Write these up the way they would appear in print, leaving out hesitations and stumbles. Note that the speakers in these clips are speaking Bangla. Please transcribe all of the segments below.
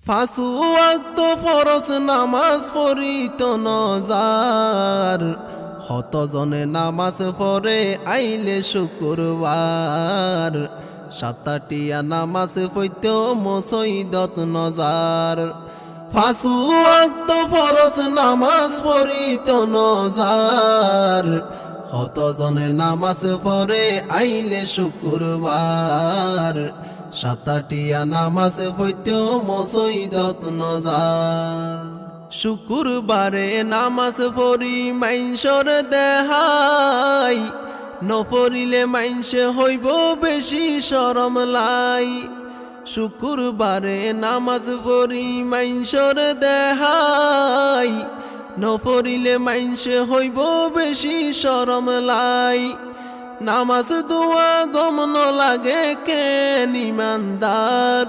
ফাঁসু ওয়াক্ত ফরজ নামাজ পড়িত নজার, হতজনে নামাজ পড়ে আইলে শুক্রবার। সাতাটিয়া নামাজ পড়িত মসজিদত নজার। ফাঁসু ওয়াক্ত ফরজ নামাজ পড়িত নজার, হতজনে নামাজ পড়ে আইলে শুক্রবার। সাতাটিয়া নামাজ পড়িত মসজিদত নজার। শুক্রবারে নামাজ পড়ি মাইনসর দেহাই, নপড়িলে মাইনসে হইব বেশি শরম লাই। শুক্রবারে নামাজ পড়ি মাইনসর দেহাই, নপড়িলে মাইনসে হইব বেশি শরম লাই। নামাজ দোয়া গম ন লাগে কেন ইমানদার,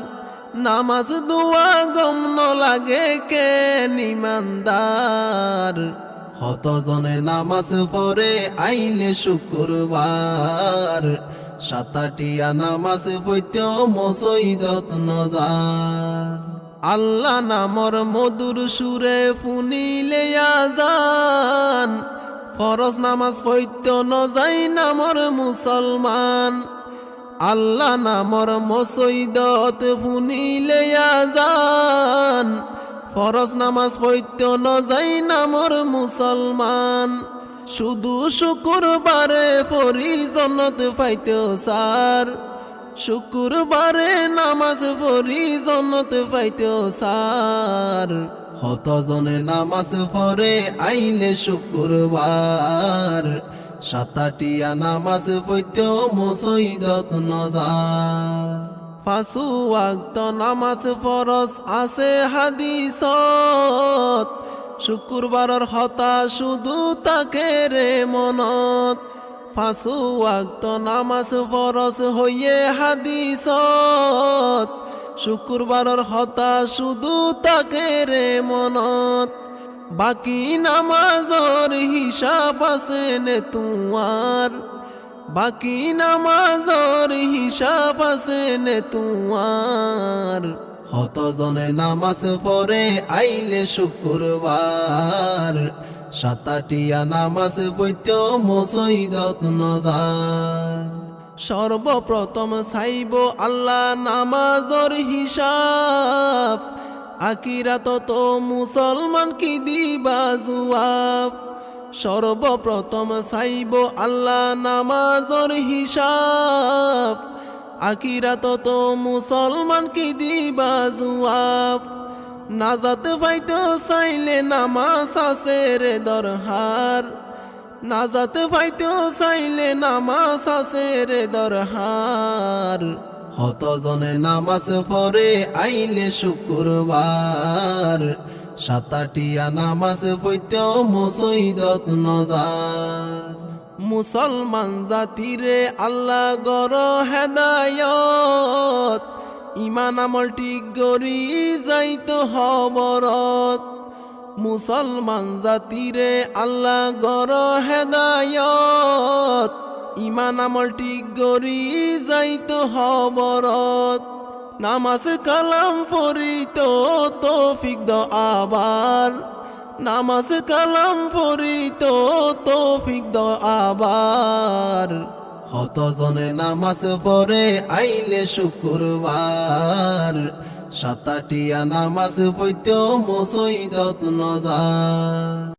নামাজ দোয়া গম ন লাগে কেন ইমানদার। হতজনে নামাজ পড়ে আইলে শুক্রবার, সাতাটিয়া নামাজ পড়িত মসজিদত নজার। আল্লাহ নামর মধুর সুরে ফুনিলে আজান, ফরজ নামাজ পড়িত নজাই নামর মুসলমান। আল্লাহ নামর মসজিদত ফুনিলে আজান, ফরজ নামাজ পড়িত নজাই নামর মুসলমান। শুধু শুক্রবারে পড়ি জন্নত পাইতে সার, শুক্রবারে নামাজ পড়ি জন্নত পাইতে সার। হতজনে নামাজ পড়ে আইলে শুক্রবার, সাতাটিয়া নামাজ পড়িত মসজিদত নজার। ফাঁসু ওয়াক্ত নামাজ ফরজ আছে হাদিসত, শুক্রবারর হতা শুধু তাকে রে মনত। ফাঁসু ওয়াক্ত নামাজ ফরজ হইয়ে হাদিসত, শুক্রবারর হতা শুধু তাকে রে মনত। বাকি নামাজর হিসাব আছে নে তুয়ার, বাকি নামাজর হিসাব আছে নে তুয়ার। হতজনে নামাজ পড়ে আইলে শুক্রবার, সাতাটিয়া নামাজ পড়িত মসজিদত নজার। সর্বপ্রথম চাইব আল্লাহ নামাজর হিসাব, আকিরাত তো মুসলমান কি দিবা জবাব। সর্বপ্রথম চাইব আল্লাহ নামাজর হিসাব, আকিরাত তো মুসলমান কি দিবা জবাব। নাজাত পাইতে চাইলে নামাজ আছে রে দরহার, নাজাত পাইতে চাইলে নামাজ আছে রে দরহার। হতজনে নামাজ পড়ে আইলে শুক্রবার, সাতাটিয়া নামাজ পড়িত মসজিদত নজার। মুসলমান জাতিরে আল্লাহ গর হেদায়ত, ইমান আমল ঠিক গরি যাইতো হবরত। মুসলমান জাতিরে আল্লাহ গর হেদায়ত, ইমান আমল ঠিক গরি যাইতো হবরত। নামাজ কালাম পড়িত তৌফিক দ আবার, নামাজ কালাম পড়িত তৌফিক দ আবার। হতজনে নামাজ পড়ে আইলে শুক্রবার, সাতাটিয়া নামাজ পড়িত মসজিদত নজার।